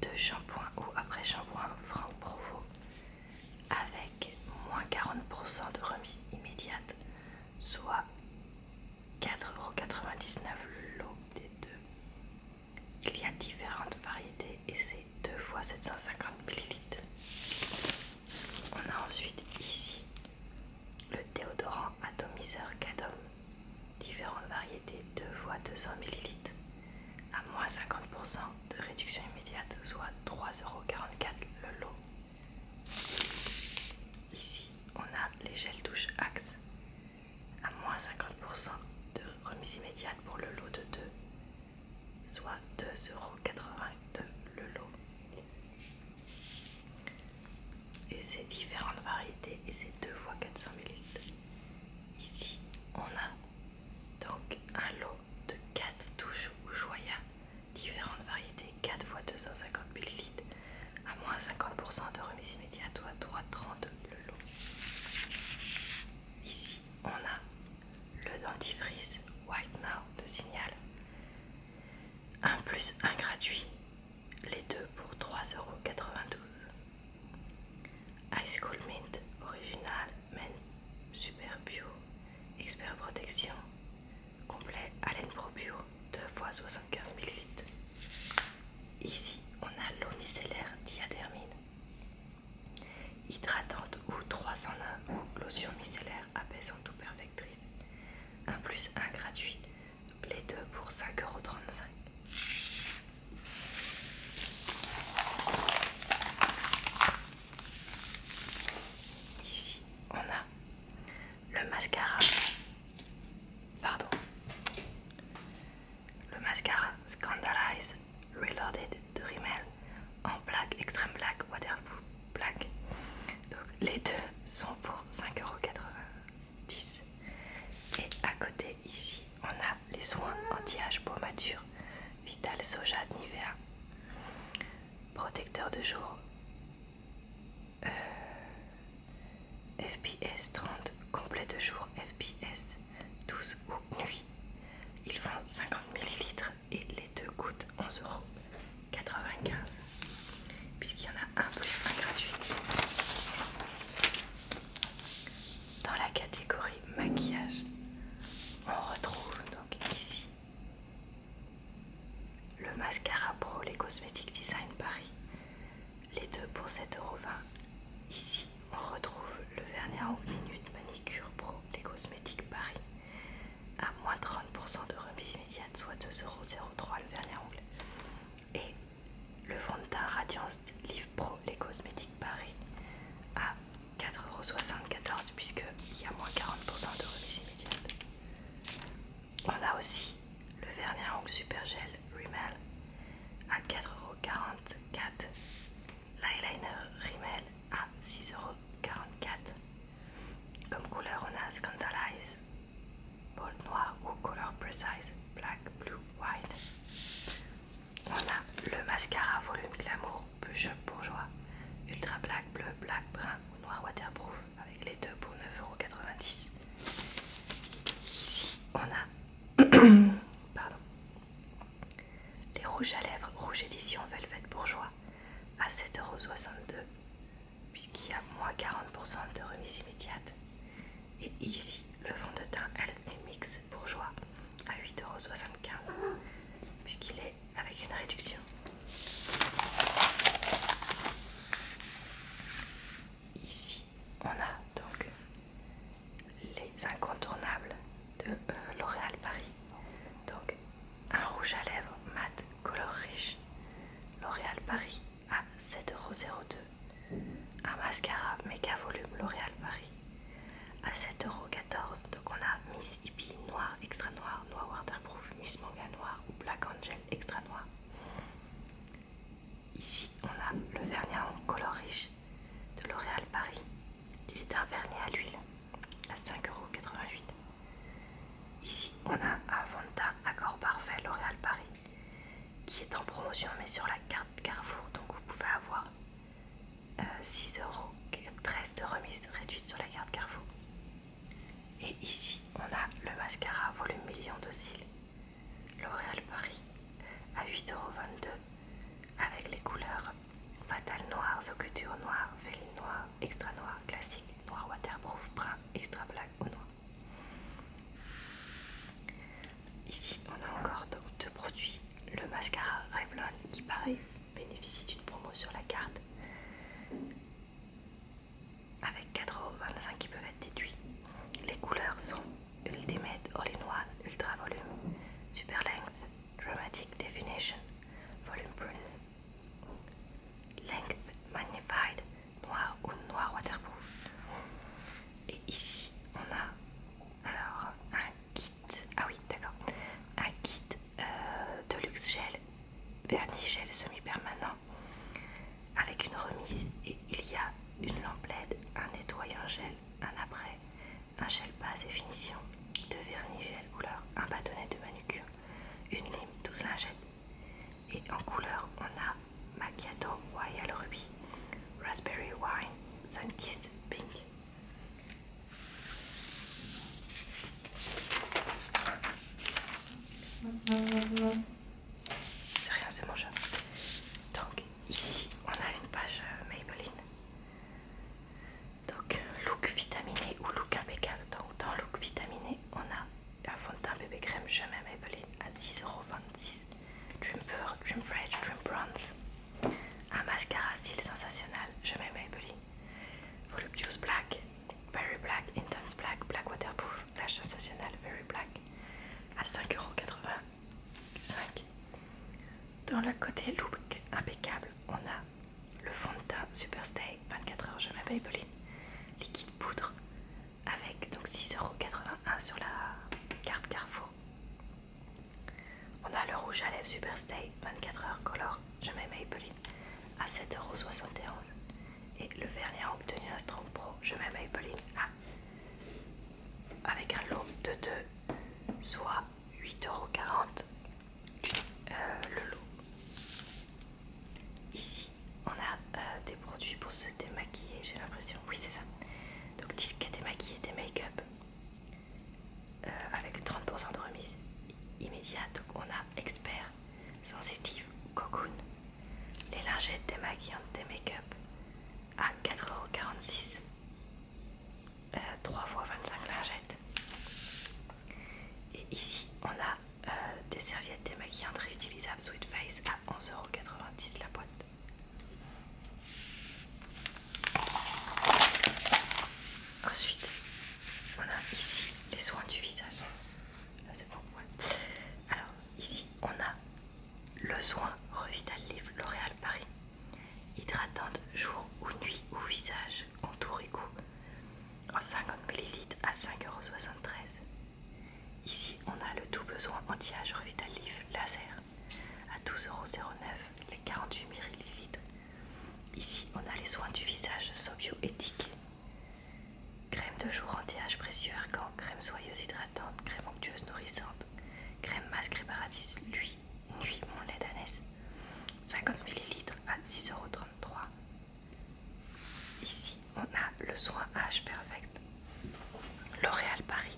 2 shampoings ou après-shampoing Franck Provo avec moins 40% de remise immédiate, soit 4,99€ le lot des deux. Il y a différentes variétés et c'est 2 fois 750 ml. On a ensuite ici le déodorant atomiseur Cadom, différentes variétés 2 fois 200 ml à moins 50% de réduction immédiate, soit 3,44€ le lot. Ici on a les gels douche Axe à moins 50% de remise immédiate pour le lot de 2, soit 2,82€ le lot. Et ces différentes variétés et c'est 2 fois 400 ml. Ici on a donc un lot de 4 douches Ushuaïa, différentes variétés 4 fois 250 ml à moins 50% de remise immédiate, soit 3,30€ le lot. Ici on a le dentifrice White Now de Signal, 1 plus 1 gratuit, les deux pour 3,92€. Ice Cool Mint original Men Super Bio Expert Protection complet Haleine Pro Bio 2 fois 75 ml. Ici on a l'eau micellaire Diadermine hydratante ou 3 en 1 ou lotion micellaire apaisante ou perfectrice, 1 plus 1 gratuit, les deux pour 5,35€. Ici on a le mascara Scandalize Reloaded de Rimmel en black, extreme black, waterproof black. Donc les deux sont pour 5,90€. Et à côté ici on a les soins anti-âge peau mature Vital Soja Nivea, protecteur de jour FPS 30, complet de jour FPS 12 ou nuit. Ils font 50 ml et les deux coûtent 11,95€, puisqu'il y en a un plus un gratuit. Dans la catégorie maquillage, on retrouve donc ici le mascara Pro Les Cosmetiques Design Paris, les deux pour 7,20€. Ici on retrouve le vernis à ongles Minute Manicure Pro Les Cosmétiques Paris à moins 30% de remise immédiate, soit 2,03€ le vernis à ongles. Et le fond de teint Radiance Live Pro Les Cosmétiques Paris à 4,74€ puisqu'il y a moins 40% de remise immédiate. On a aussi le vernis à ongles Super Gel Rimmel à 4,44€. L'eyeliner Rimmel à 6,44€. Comme couleur on a Scandalize Bold Noir ou Color Precise Black, Blue, White. On a le mascara Volume Glamour Blush Bourgeois Ultra Black, Bleu, Black, Brun ou Noir Waterproof avec les deux pour 9,90€. Ici on a les rouges à lèvres Rouge Édition Velvet Bourgeois à 7,62€, puisqu'il y a moins 40% de remise immédiate. Et ici le fond de teint Healthy Mix Bourgeois à 8,75€, puisqu'il est avec une réduction. Ici on a donc les incontournables de L'Oréal Paris. Donc un rouge à lèvres mat color riche L'Oréal Paris à 7,02€. Un mascara méga volume L'Oréal Paris à 7,14€. Donc on a Miss Hippie noir, extra noir, noir waterproof, Miss Manga noir ou Black Angel extra noir. Ici on a le vernis à ongles color riche de L'Oréal Paris, qui est un vernis à l'huile à 5,88€. Ici on a un fond de teint Accord Parfait L'Oréal Paris qui est en promotion mais sur la carte Carrefour, donc vous pouvez avoir 6,13€ de remise réduite sur la carte Carrefour. Et ici on a le mascara volume million de cils L'Oréal Paris à 8,22€ avec les couleurs Macchiato Couture noir, Féline noir, extra noir, classique, noir waterproof, brun, extra black ou noir. Ici on a encore donc deux produits, le mascara Revlon qui pareil bénéficie d'une promo sur la carte avec 4,25€ qui peuvent être déduits. Les couleurs sont Ultimate All-in-One, Ultra Volume, Super Length, Dramatic Definition, Volume Proof, Length Magnified, noir ou noir waterproof. Et ici on a alors un kit, ah oui d'accord, un kit de luxe gel, vernis gel semi-permanent avec une remise et il y a une lampe LED, un nettoyant gel, un après, un gel base et finition, deux vernis gel couleur, un bâtonnet de manucure, une lime, 12 lingettes. Et en couleur on a Macchiato Royal Ruby, Raspberry Wine, Sunkissed Pink. C'est rien, c'est mon chat. Donc ici on a une page Maybelline. Donc look vitaminé ou look impeccable. Donc dans look vitaminé on a un fond de teint bébé crème Je m'aime Maybelline à 6,26€. Dream Pure, Dream Fresh, Dream Bronze. Un mascara style sensationnel Je m'aime Maybelline. Voluptuous Black, Very Black, Intense Black, Black Waterproof, Lash Sensationnel, Very Black à 5,85€. Dans le côté look impeccable, on a le fond de teint Superstay 24h Je m'aime Maybelline, liquide poudre avec donc 6,81€ sur la carte Carrefour. On a le rouge à lèvres Superstay 24h Color Je m'aime Maybelline à 7,71€. Et le vernis à obtenu un Strong Pro Je m'aime Maybelline avec un lot de 2, soit 8,40€ le lot. Ici on a des produits pour se démaquiller, j'ai l'impression, oui c'est ça. Donc disque démaquiller des make-up avec 30% de remise immédiate. Donc on a Expert, Sensitive, Cocoon, les lingettes démaquillantes des make-up à 4,46€, 3 x 25 lingettes. Et ici on a des serviettes démaquillantes réutilisables Sweet Face à 11,90€ la boîte. Ensuite on a ici les soins du visage. Là c'est bon, ouais. Alors ici on a le soin Revital Lift L'Oréal Paris, hydratante jour ou nuit ou visage, contour et cou en 50ml à 5,73€. Ici on a le double soin anti-âge Revital Lift Laser à 12,09€, les 48ml. Ici on a les soins du visage Sobio Éthique, crème de jour anti-âge précieux argan, crème soyeuse hydratante, crème onctueuse nourrissante, crème masque réparatrice nuit mon lait d'ânesse, 50ml à 6,33€. Ici on a le soin Âge Perfect L'Oréal Paris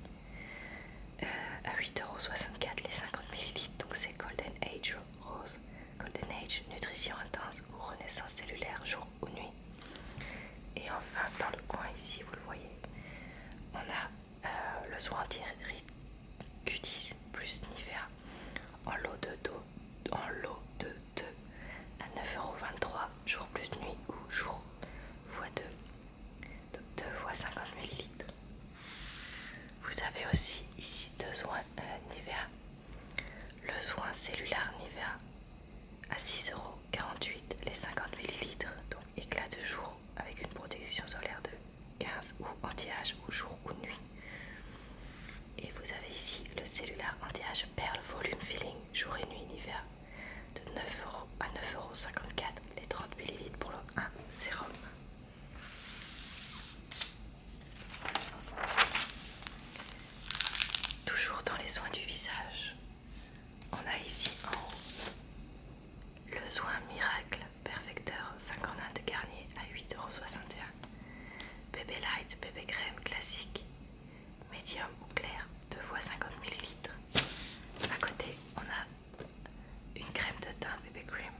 à 8,64€ les 50ml. Donc c'est Golden Age Rose, Golden Age Nutrition Intense ou Renaissance Cellulaire jour ou nuit. Et enfin dans le coin ici vous le voyez, on a le soin anti-rides Q10 plus Nivea en lot de 2 à 9,23€ jour plus nuit ou jour x2, donc 2 x 50ml. Vous avez aussi ici deux soins Nivea, le soin cellulaire Nivea à 6,48€ les 50ml, donc éclat de jour avec une protection solaire de 15 ou anti-âge ou jour ou nuit. Et vous avez ici le cellulaire anti-âge Perle Volume Filling jour et nuit Nivea de 9€ à 9,54€ les 30ml pour le 1 sérum. Toujours dans les soins du visage, on a ici en haut le soin Miracle Perfecteur 5 en 1 de Garnier à 8,61€, bébé light, bébé crème classique, médium ou clair 2 x 50ml. À côté on a une crème de teint bébé cream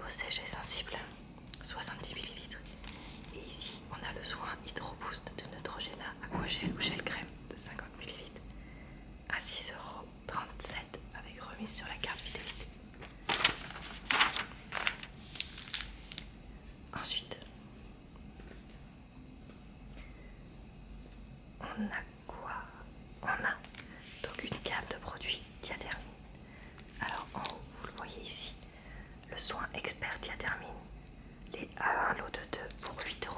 peau sèche et sensible, 70 ml. Et ici, on a le soin Hydro Boost de Neutrogena Aquagel ou gel crème de 50 ml à 6,37 € avec remise sur la carte fidélité. Ensuite, on a quoi? On a donc une gamme de produits Diadermine. Alors en haut, vous le voyez ici, le soin expert Diadermine, un lot de 2 pour 8,90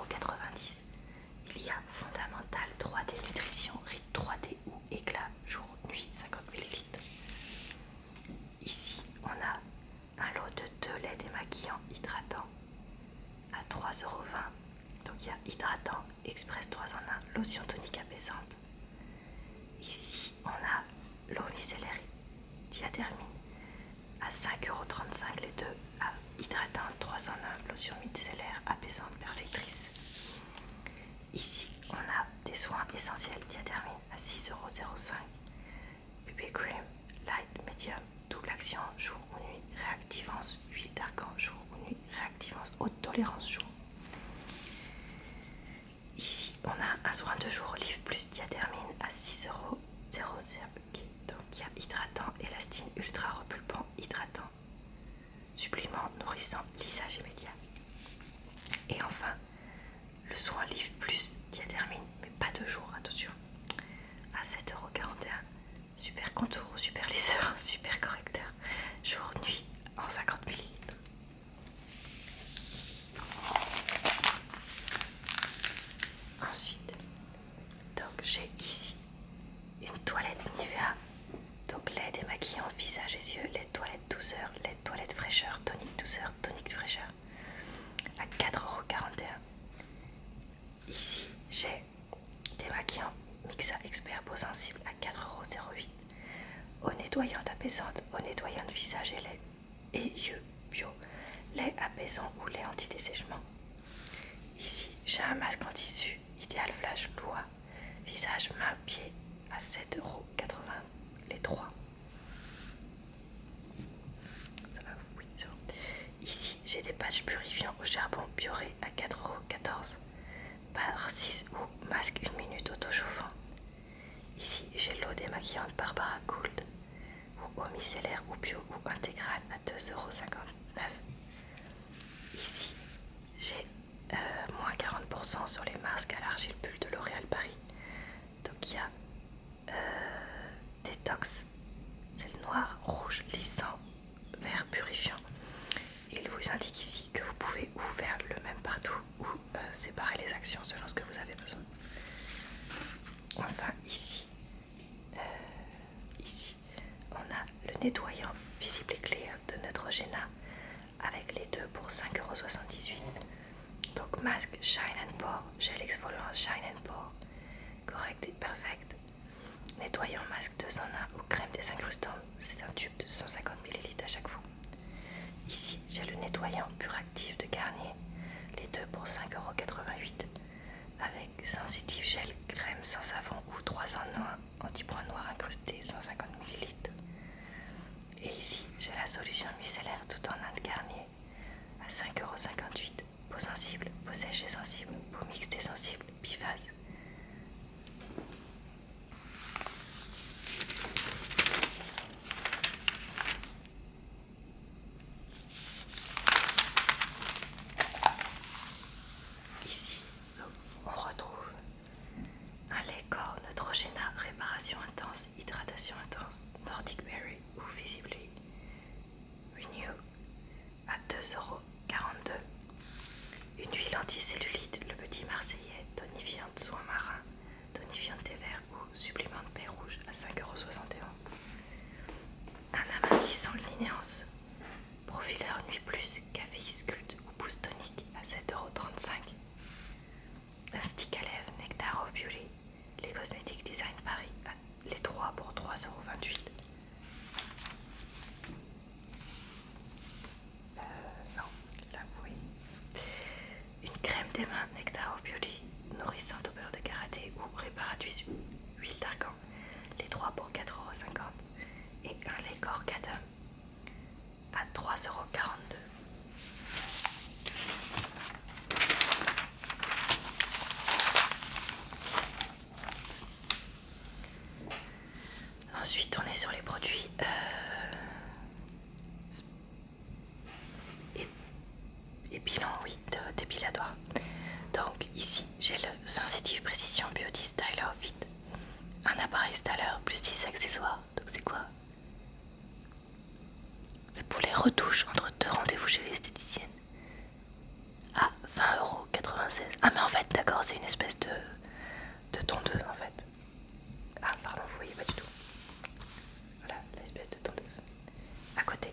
€. Il y a Fondamental 3D Nutrition, Rythme 3D ou Éclat jour nuit 50 ml. Ici, on a un lot de 2 laits démaquillants hydratants à 3,20 €. Donc il y a hydratant, express 3 en 1, lotion tonique apaisante. Ici, on a l'eau micellaire Diadermine à 5,35 € les deux, à hydratante 3 en 1, lotion micellaire apaisante perfectrice. Ici, on a des soins essentiels Diadermine à 6,05 €. Bébé cream light medium, double action jour ou nuit, réactivance, huile d'argan jour ou nuit, réactivance haute tolérance jour. Ici, on a un soin de jour Olive plus Diadermine à 6,00 €. Donc il y a hydratant, élastine, ultra repulpant, hydratant, supplément nourrissant, lissage immédiat. Et enfin, le soin Olive plus Diadermine, mais pas de jour, attention, à 7,41 €. Super contour, super lisseur, super correcteur, jour nuit en 50 ml. Ensuite, donc j'ai ici une toilette Nivea, donc lait démaquillant visage et yeux, lait toilette douceur, lait toilette fraîcheur, tonique fraîcheur à 4,41 €. Ici j'ai démaquillant Mixa Expert peau sensible à 4,08 €. Eau nettoyante apaisante, eau nettoyante visage et lait et yeux bio, lait apaisant ou lait anti-dessèchement. Ici j'ai un masque en tissu Idéal Flash Loa, visage, main, pied à 7,80 € les 3. Ça va? Oui, c'est bon. Ici j'ai des patchs purifiants au charbon Bioré à 4,14 € par 6 ou masque 1 minute auto-chauffant. Ici j'ai l'eau démaquillante Barbara Gold ou eau micellaire ou bio ou intégrale à 2,59 €. Ici j'ai moins 40% sur les masques à l'argile bulle de L'Oréal Paris. Donc il y a détox, c'est le noir, rouge, lissant, vert purifiant. Il vous indique ici que vous pouvez ou faire le même partout ou séparer les actions selon ce que vous avez besoin. Enfin ici, on a le nettoyant visible et clair de Neutrogena avec les deux pour 5,78 €. Donc masque Shine and Pore, gel exfoliant Shine and Pore, correct et perfect. Nettoyant masque 2 en 1 ou crème désincrustante, c'est un tube de 150 ml à chaque fois. Ici j'ai le nettoyant pur actif de Garnier, les deux pour 5,88 € avec sensitive gel crème sans savon ou 3 en 1 anti-point noir incrusté 150 ml. Et ici j'ai la solution micellaire tout en un de Garnier à 5,58 €, peau sensible, peau sèche et sensible, peau mixte et sensible, biphase. Ici, on retrouve un lait corps Neutrogena, réparation intense, hydratation intense, Nordic Berry ou Visibly Renew à 2,42 €. Une huile anticellulite, le petit marseillais, tonifiante soin marin, tonifiante thé vert ou supplément de baie rouge à 5,71 €. Un amincissant Linéance, Profileur Nuit Plus, Café Sculpt ou Boost Tonique à 7,35 €. Un stick à lèvres Nectar of Beauty, les cosmétiques Design Paris, les 3 pour 3,28 €. Non, là vous voyez. Une crème des mains Nectar of Beauty, nourrissante au beurre de karaté ou réparatrice huile d'argan, les 3 pour 4,50 €. Et un lait corps Cadam à 3,42 €. retouche entre 2 rendez-vous chez l'esthéticienne à 20,96 €. Ah mais en fait d'accord, c'est une espèce de tondeuse en fait. Ah pardon, vous voyez pas du tout. Voilà l'espèce de tondeuse. À côté,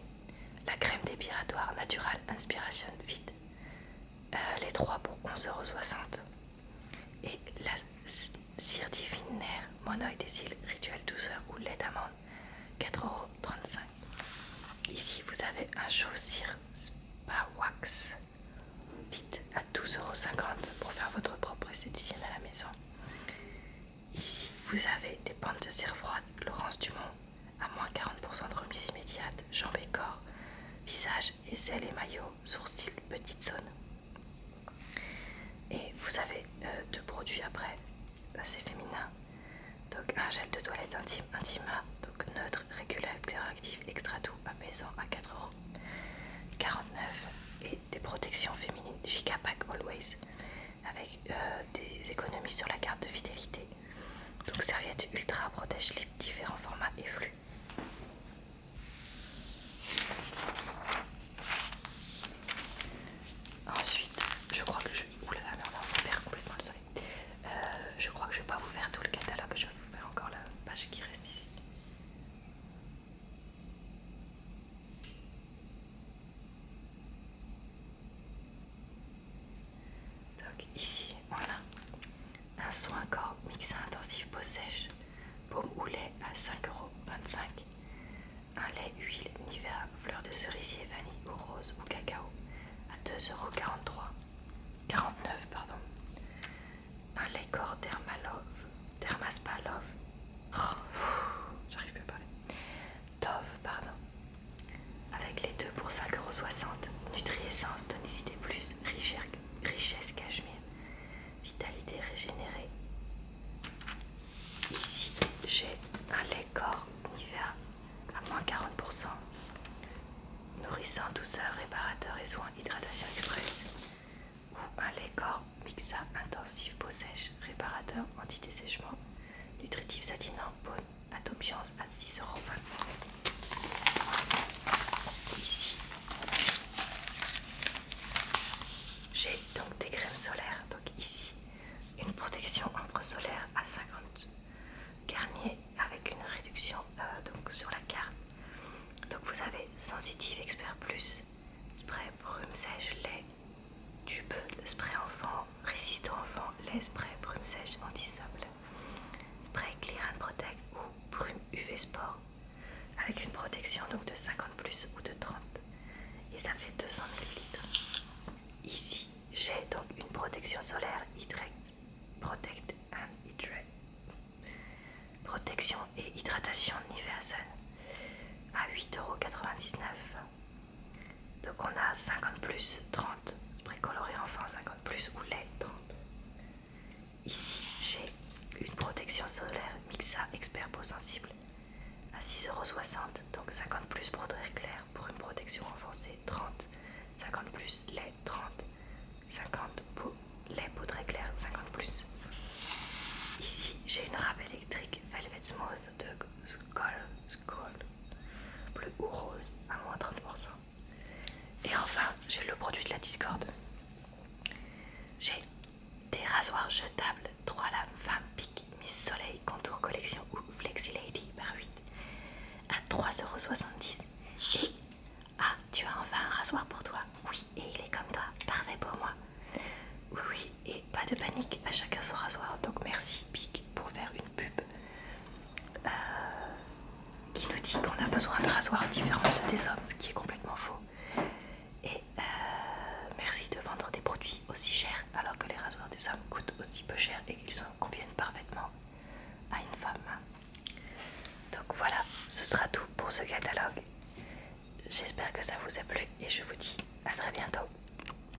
la crème dépilatoire Natural Inspiration Fit. Les 3 pour 11,60 €. Et la cire divine Nair monoïde des cils rituel douceur ou lait d'amande 4,35 €. Ici vous avez un chauve-cire Spa Wax Fit à 12,50 € pour faire votre propre esthéticienne à la maison. Ici vous avez des bandes de cire froide Laurence Dumont à moins 40% de remise immédiate, jambes et corps, visage, aisselles et maillot, sourcils, petite zone. Et vous avez 2 produits après, assez féminins. Donc un gel de toilette intime Intima, donc neutre, régulateur actif, extra doux, apaisant à 4,49 € et des protections féminines Giga Pack Always avec des économies sur la carte de fidélité. Donc serviette ultra protège lip, différents formats et flux. Ensuite, je crois que je... Oulala, merde, on perd complètement le soleil. Je crois que je vais pas vous faire tout le catalogue, je vais vous faire encore la page qui reste ici. Donc ici, voilà, un soin corps mixé intensif peau sèche, baume ou lait à 5,25 €. Un lait huile Nivea, fleur de cerisier, vanille ou rose ou cacao à 2,49 €. Un lait corps Dermaspa Love. Oh, j'arrive plus à parler. Dove, pardon. Avec les deux pour 5,60 €. Nutri-essence, tonicité plus, richesse cachemire, vitalité régénérée. Ici, j'ai un lait corps Nivea à moins 40%. Nourrissant, douceur, réparateur et soin, hydratation express. Ou un lait corps Mixa intensif, peau sèche, réparateur, anti-dessèchement, nutritif satinant, bonne adoption à 6,29 €. Ici, j'ai donc des crèmes solaires. Donc ici, une protection ombre solaire à 50 Garnier avec une réduction donc sur la carte. Donc vous avez Sensitive Expert Plus, spray brume sèche, lait, tube, spray enfant, résistant enfant, lait spray brume sèche anti-sable, spray Clear and Protect ou brume UV Sport avec une protection donc de 50 plus ou de 30 et ça fait 200 ml. Ici j'ai donc une protection solaire Hydrate Protect and Hydrate, protection et hydratation Nivea Sun à 8,99 €. Donc on a 50 plus 30, spray coloré enfant 50 plus ou lait 30. Ici j'ai une protection solaire Mixa Expert Peau Sensible à 6,60 €. Donc 50 plus broderie claire pour une protection renforcée 30, 50 plus lait 30, 50 peau lait peau très claire 50 plus. Ici j'ai une râpe électrique Velvet Smooth de Skull bleu ou rose à moins 30%. Et enfin j'ai le produit de la Discord. J'ai des rasoirs jetables 3 lames femme pique Miss Soleil Contour Collection ou Flexi Lady par 8 à 3,70 €. Et tu as enfin un rasoir pour toi. Oui, et il est comme toi, parfait pour moi. Oui, et pas de panique, à chacun son rasoir. Donc merci Pic pour faire une pub qui nous dit qu'on a besoin de rasoirs différents de ceux des hommes, ce qui est complètement faux. Et merci de vendre des produits aussi chers alors que les rasoirs des hommes coûtent aussi peu cher et qu'ils conviennent parfaitement à une femme. Donc voilà, ce sera tout pour ce catalogue. J'espère que ça vous a plu et je vous dis à très bientôt.